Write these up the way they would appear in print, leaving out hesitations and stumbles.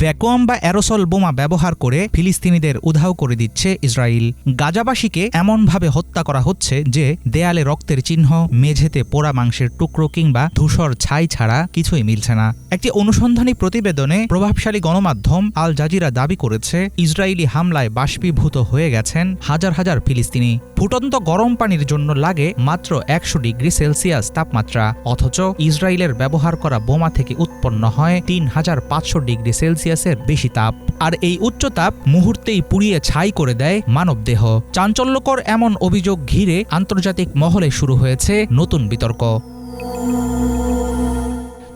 Vacuum বা aerosol বোমা ব্যবহার করে ফিলিস্তিনিদের উধাও করে দিচ্ছে ইসরায়েল। গাজাবাসীকে এমনভাবে হত্যা করা হচ্ছে যে দেয়ালে রক্তের চিহ্ন, মেঝেতে পোড়া মাংসের টুকরো কিংবা ধূসর ছাই ছাড়া কিছুই মিলছে না। একটি অনুসন্ধানী প্রতিবেদনে প্রভাবশালী গণমাধ্যম আল জাজিরা দাবি করেছে, ইসরায়েলি হামলায় বাষ্পীভূত হয়ে গেছেন হাজার হাজার ফিলিস্তিনি। ফুটন্ত গরম পানির জন্য লাগে মাত্র 100 ডিগ্রি সেলসিয়াস তাপমাত্রা, অথচ ইসরায়েলের ব্যবহার করা বোমা থেকে উৎপন্ন হয় 3500 ডিগ্রি সেলসিয়াসের বেশি তাপ। আর এই উচ্চ তাপ মুহূর্তেই পুড়িয়ে ছাই করে দেয় মানবদেহ। চাঞ্চল্যকর এমন অভিযোগ ঘিরে আন্তর্জাতিক মহলে শুরু হয়েছে নতুন বিতর্ক।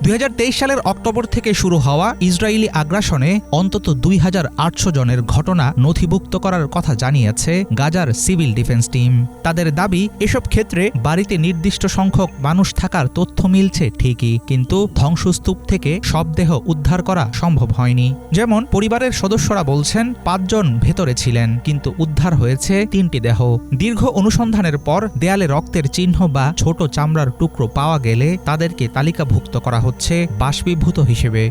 2023 সালের অক্টোবর থেকে শুরু হওয়া ইসরায়েলি আগ্রাসনে অন্তত 2800 জনের ঘটনা নথিভুক্ত করার কথা জানিয়েছে গাজার সিভিল ডিফেন্স টিম। তাদের দাবি, এসব ক্ষেত্রে বাড়িতে নির্দিষ্ট সংখ্যক মানুষ থাকার তথ্য মিলছে ঠিকই, কিন্তু ধ্বংসস্তূপ থেকে সব দেহ উদ্ধার করা সম্ভব হয়নি। যেমন পরিবারের সদস্যরা বলছেন 5 জন ভেতরে ছিলেন, কিন্তু উদ্ধার হয়েছে 3টি দেহ। দীর্ঘ অনুসন্ধানের পর দেয়ালে রক্তের চিহ্ন বা ছোট চামড়ার টুকরো পাওয়া গেলে তাদেরকে তালিকাভুক্ত করা হচ্ছে বাষ্পীভূত হিসেবে।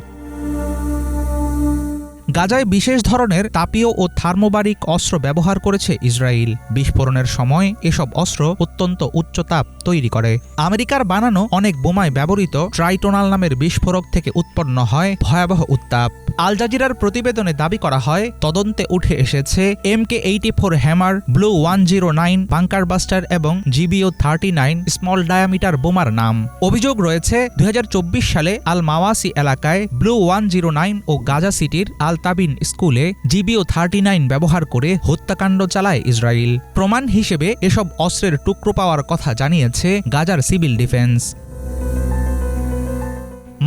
গাজায় বিশেষ ধরনের তাপীয় ও থার্মোবারিক অস্ত্র ব্যবহার করেছে ইসরায়েল। বিস্ফোরণের সময় এসব অস্ত্র অত্যন্ত উচ্চ তাপ তৈরি করে। আমেরিকার বানানো অনেক বোমায় ব্যবহৃত ট্রাইটোনাল নামের বিস্ফোরক থেকে উৎপন্ন হয় ভয়াবহ উত্তাপ। আল জাজিরার প্রতিবেদনে দাবি করা হয়, তদন্তে উঠে এসেছে MK-84 হ্যামার, ব্লু 109 বাংকারবাস্টার এবং GBU-39 স্মল ডায়ামিটার বোমার নাম। অভিযোগ রয়েছে 2024 সালে আল মাওয়াসি এলাকায় ব্লু 109 ও গাজা সিটির আল তাবিন স্কুলে GBU-39 ব্যবহার করে হত্যাকাণ্ড চালায় ইসরায়েল। প্রমাণ হিসেবে এসব অস্ত্রের টুকরো পাওয়ার কথা জানিয়েছে গাজার সিভিল ডিফেন্স।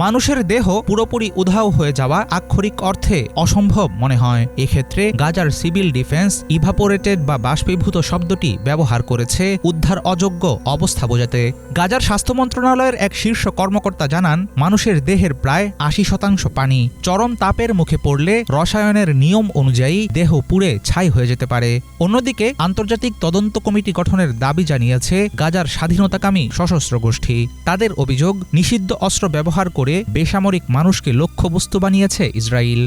মানুষের দেহ পুরোপুরি উধাও হয়ে যাওয়া আক্ষরিক অর্থে অসম্ভব মনে হয়। এক্ষেত্রে গাজার সিভিল ডিফেন্স ইভাপোরেটেড বা বাষ্পীভূত শব্দটি ব্যবহার করেছে উদ্ধার অযোগ্য অবস্থা বোঝাতে। গাজার স্বাস্থ্য মন্ত্রণালয়ের এক শীর্ষ কর্মকর্তা জানান, মানুষের দেহের প্রায় 80% পানি। চরম তাপের মুখে পড়লে রসায়নের নিয়ম অনুযায়ী দেহ পুড়ে ছাই হয়ে যেতে পারে। অন্যদিকে আন্তর্জাতিক তদন্ত কমিটি গঠনের দাবি জানিয়েছে গাজার স্বাধীনতাকামী সশস্ত্র গোষ্ঠী। তাদের অভিযোগ, নিষিদ্ধ অস্ত্র ব্যবহার করে বেসামরিক মানুষকে লক্ষ্যবস্তু বানিয়েছে ইসরায়েল।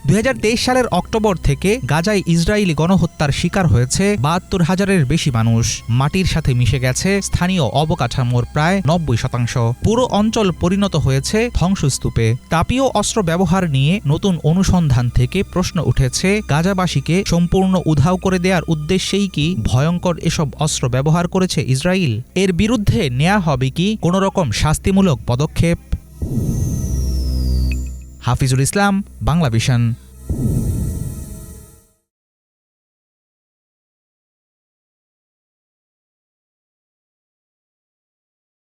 2023 সালের অক্টোবর থেকে গাজায় ইসরায়েলি গণহত্যার শিকার হয়েছে 72,000-এর বেশি মানুষ। মাটির সাথে মিশে গেছে স্থানীয় অবকাঠামোর প্রায় 90%। পুরো অঞ্চল পরিণত হয়েছে ধ্বংসস্তূপে। তাপীয় অস্ত্র ব্যবহার নিয়ে নতুন অনুসন্ধান থেকে প্রশ্ন উঠেছে, গাজাবাসীকে সম্পূর্ণ উধাও করে দেওয়ার উদ্দেশ্যেই কি ভয়ঙ্কর এসব অস্ত্র ব্যবহার করেছে ইসরায়েল? এর বিরুদ্ধে নেওয়া হবে কি কোনো রকম শাস্তিমূলক পদক্ষেপ? হাফিজুল ইসলাম, বাংলা ভিশন।